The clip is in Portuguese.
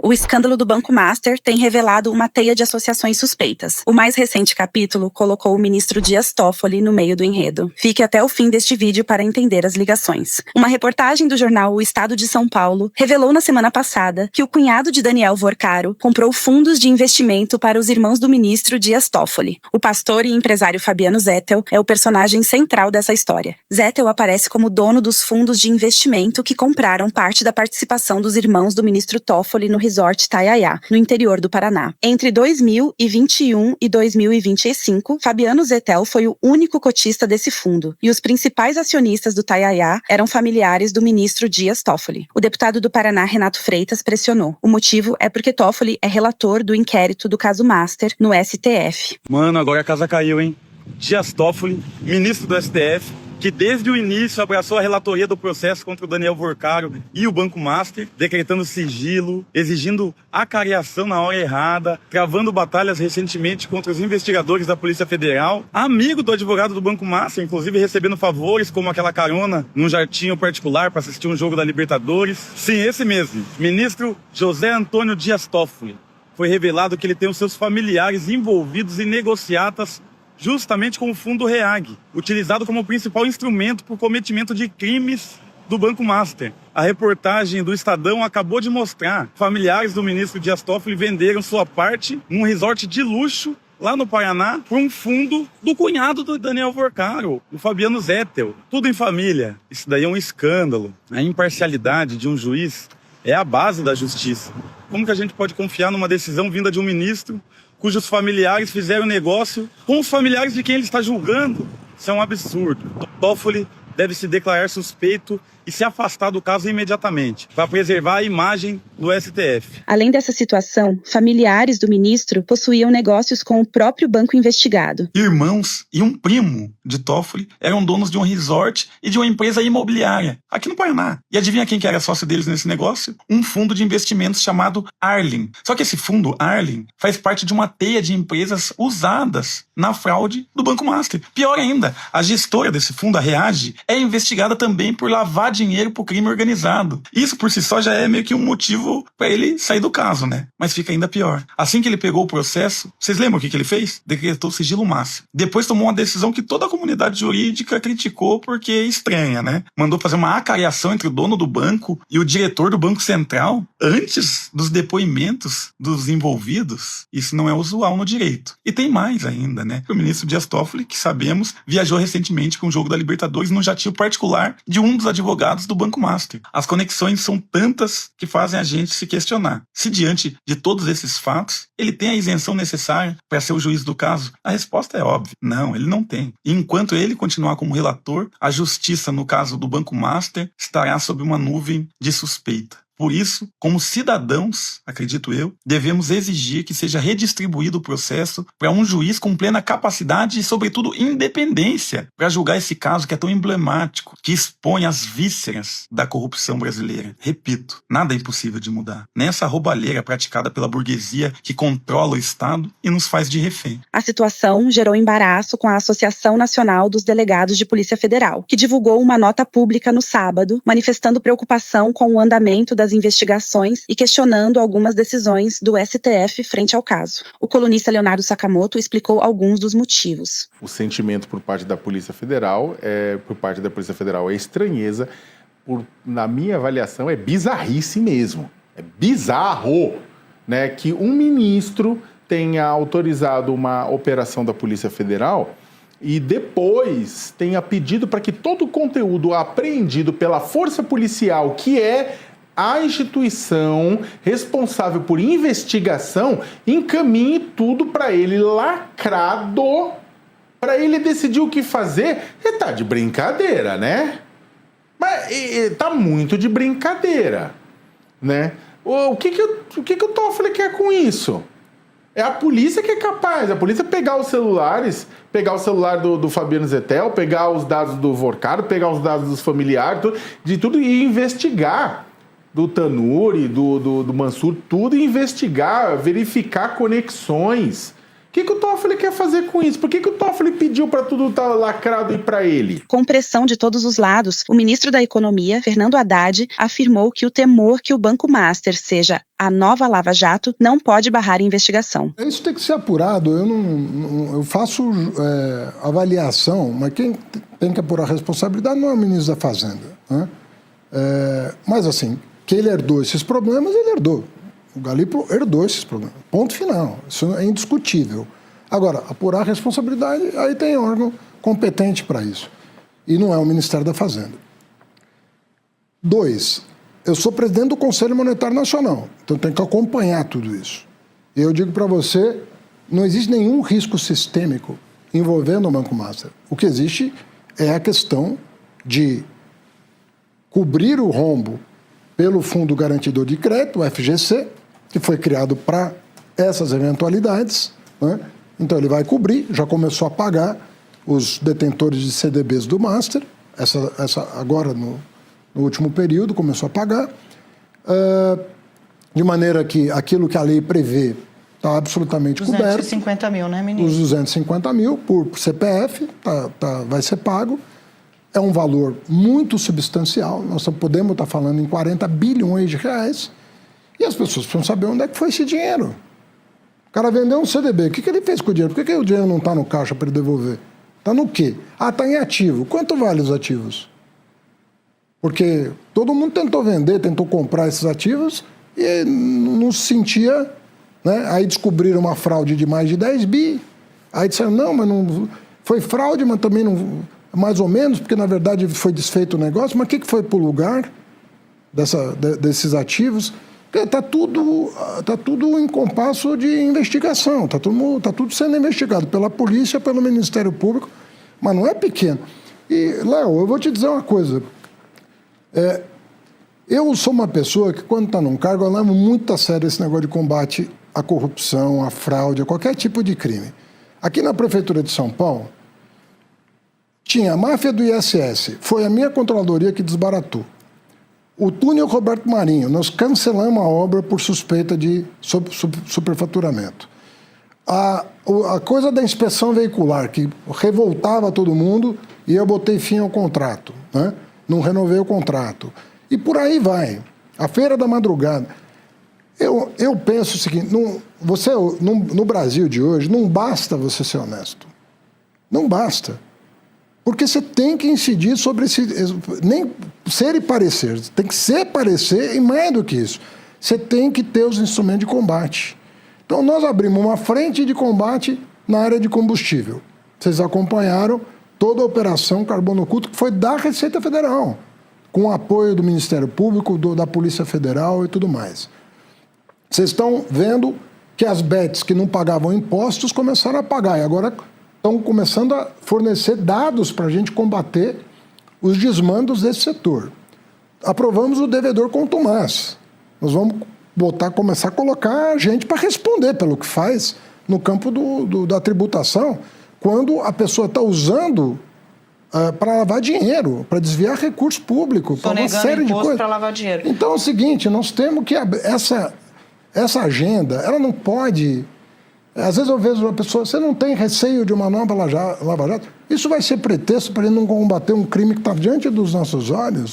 O escândalo do Banco Master tem revelado uma teia de associações suspeitas. O mais recente capítulo colocou o ministro Dias Toffoli no meio do enredo. Fique até o fim deste vídeo para entender as ligações. Uma reportagem do jornal O Estado de São Paulo revelou na semana passada que o cunhado de Daniel Vorcaro comprou fundos de investimento para os irmãos do ministro Dias Toffoli. O pastor e empresário Fabiano Zettel é o personagem central dessa história. Zettel aparece como dono dos fundos de investimento que compraram parte da participação dos irmãos do ministro Toffoli no Resort Taiaiá, no interior do Paraná. Entre 2021 e 2025, Fabiano Zettel foi o único cotista desse fundo, e os principais acionistas do Taiaiá eram familiares do ministro Dias Toffoli. O deputado do Paraná, Renato Freitas, pressionou. O motivo é porque Toffoli é relator do inquérito do caso Master no STF. Mano, agora a casa caiu, hein? Dias Toffoli, ministro do STF, que desde o início abraçou a relatoria do processo contra o Daniel Vorcaro e o Banco Master, decretando sigilo, exigindo acariação na hora errada, travando batalhas recentemente contra os investigadores da Polícia Federal, amigo do advogado do Banco Master, inclusive recebendo favores como aquela carona num jatinho particular para assistir um jogo da Libertadores. Sim, esse mesmo, ministro José Antônio Dias Toffoli. Foi revelado que ele tem os seus familiares envolvidos em negociatas justamente com o Fundo REAG, utilizado como principal instrumento para o cometimento de crimes do Banco Master. A reportagem do Estadão acabou de mostrar que familiares do ministro Dias Toffoli venderam sua parte num resort de luxo lá no Paraná para um fundo do cunhado do Daniel Vorcaro, o Fabiano Zettel. Tudo em família. Isso daí é um escândalo. A imparcialidade de um juiz é a base da justiça. Como que a gente pode confiar numa decisão vinda de um ministro cujos familiares fizeram negócio com os familiares de quem ele está julgando? Isso é um absurdo. Toffoli deve se declarar suspeito e se afastar do caso imediatamente, para preservar a imagem do STF. Além dessa situação, familiares do ministro possuíam negócios com o próprio banco investigado. Irmãos e um primo de Toffoli eram donos de um resort e de uma empresa imobiliária, aqui no Paraná. E adivinha quem que era sócio deles nesse negócio? Um fundo de investimentos chamado Arlen. Só que esse fundo Arlen faz parte de uma teia de empresas usadas na fraude do Banco Master. Pior ainda, a gestora desse fundo, a REAG, é investigada também por lavar dinheiro pro crime organizado. Isso por si só já é meio que um motivo para ele sair do caso, né? Mas fica ainda pior. Assim que ele pegou o processo, vocês lembram o que ele fez? Decretou sigilo máximo. Depois tomou uma decisão que toda a comunidade jurídica criticou porque é estranha, né? Mandou fazer uma acariação entre o dono do banco e o diretor do Banco Central antes dos depoimentos dos envolvidos. Isso não é usual no direito. E tem mais ainda, né? O ministro Dias Toffoli, que sabemos, viajou recentemente com o jogo da Libertadores num jatinho particular de um dos advogados do Banco Master. As conexões são tantas que fazem a gente se questionar. Se diante de todos esses fatos, ele tem a isenção necessária para ser o juiz do caso? A resposta é óbvia. Não, ele não tem. E enquanto ele continuar como relator, a justiça no caso do Banco Master estará sob uma nuvem de suspeita. Por isso, como cidadãos, acredito eu, devemos exigir que seja redistribuído o processo para um juiz com plena capacidade e, sobretudo, independência para julgar esse caso que é tão emblemático, que expõe as vísceras da corrupção brasileira. Repito, nada é impossível de mudar. Nessa roubalheira praticada pela burguesia que controla o Estado e nos faz de refém. A situação gerou embaraço com a Associação Nacional dos Delegados de Polícia Federal, que divulgou uma nota pública no sábado, manifestando preocupação com o andamento das investigações e questionando algumas decisões do STF frente ao caso. O colunista Leonardo Sakamoto explicou alguns dos motivos. O sentimento por parte da Polícia Federal é estranheza, na minha avaliação é bizarrice mesmo. É bizarro, né, que um ministro tenha autorizado uma operação da Polícia Federal e depois tenha pedido para que todo o conteúdo apreendido pela força policial, que é a instituição responsável por investigação, encaminhe tudo para ele lacrado, para ele decidir o que fazer. E tá de brincadeira, né? Mas tá muito de brincadeira, né? O que o Toffoli quer com isso? É a polícia que é capaz, a polícia pegar os celulares, pegar o celular do Fabiano Zettel, pegar os dados do Vorcaro, pegar os dados dos familiares, de tudo e investigar. Do Tanuri, do Mansur, tudo investigar, verificar conexões, O que o Toffoli quer fazer com isso? Por que o Toffoli pediu para tudo estar lacrado e para ele? Com pressão de todos os lados, o ministro da Economia, Fernando Haddad, afirmou que o temor que o Banco Master seja a nova Lava Jato não pode barrar a investigação. Isso tem que ser apurado. Eu faço avaliação, mas quem tem que apurar a responsabilidade não é o ministro da Fazenda, né? Mas assim, que ele herdou esses problemas, ele herdou. O Galípolo herdou esses problemas. Ponto final. Isso é indiscutível. Agora, apurar a responsabilidade, aí tem órgão competente para isso. E não é o Ministério da Fazenda. 2, eu sou presidente do Conselho Monetário Nacional, então tenho que acompanhar tudo isso. E eu digo para você, não existe nenhum risco sistêmico envolvendo o Banco Master. O que existe é a questão de cobrir o rombo pelo Fundo Garantidor de Crédito, o FGC, que foi criado para essas eventualidades, né? Então ele vai cobrir, já começou a pagar os detentores de CDBs do Master, agora no último período começou a pagar, de maneira que aquilo que a lei prevê está absolutamente coberto. 250 mil, né, ministro? Os 250 mil por CPF vai ser pago. É um valor muito substancial, nós podemos estar falando em 40 bilhões de reais, e as pessoas precisam saber onde é que foi esse dinheiro. O cara vendeu um CDB, o que ele fez com o dinheiro? Por que o dinheiro não está no caixa para ele devolver? Está no quê? Está em ativo. Quanto vale os ativos? Porque todo mundo tentou vender, tentou comprar esses ativos e não se sentia, né? Aí descobriram uma fraude de mais de 10 bi, aí disseram, não, mas não foi fraude, mas também não... mais ou menos, porque na verdade foi desfeito o negócio, mas o que foi para o lugar desses ativos? Está tudo em compasso de investigação, está tudo sendo investigado pela polícia, pelo Ministério Público, mas não é pequeno. E, Léo, eu vou te dizer uma coisa, eu sou uma pessoa que quando está num cargo, eu levo muito a sério esse negócio de combate à corrupção, à fraude, a qualquer tipo de crime. Aqui na Prefeitura de São Paulo, tinha a máfia do ISS, foi a minha controladoria que desbaratou. O túnel Roberto Marinho, nós cancelamos a obra por suspeita de superfaturamento. A coisa da inspeção veicular, que revoltava todo mundo, e eu botei fim ao contrato, né? Não renovei o contrato. E por aí vai. A Feira da Madrugada. Eu penso o seguinte, no Brasil de hoje, não basta você ser honesto. Não basta. Porque você tem que incidir sobre nem ser e parecer, tem que ser, parecer e mais do que isso. Você tem que ter os instrumentos de combate. Então nós abrimos uma frente de combate na área de combustível. Vocês acompanharam toda a operação Carbono Oculto, que foi da Receita Federal, com o apoio do Ministério Público, da Polícia Federal e tudo mais. Vocês estão vendo que as bets que não pagavam impostos começaram a pagar, e agora estão começando a fornecer dados para a gente combater os desmandos desse setor. Aprovamos o devedor contumaz. Nós vamos começar a colocar gente para responder pelo que faz no campo da tributação, quando a pessoa está usando para lavar dinheiro, para desviar recursos públicos, para uma série de coisas. Para lavar dinheiro. Então é o seguinte, nós temos que essa agenda, ela não pode... Às vezes eu vejo uma pessoa, você não tem receio de uma nova Lava Jato? Isso vai ser pretexto para ele não combater um crime que está diante dos nossos olhos?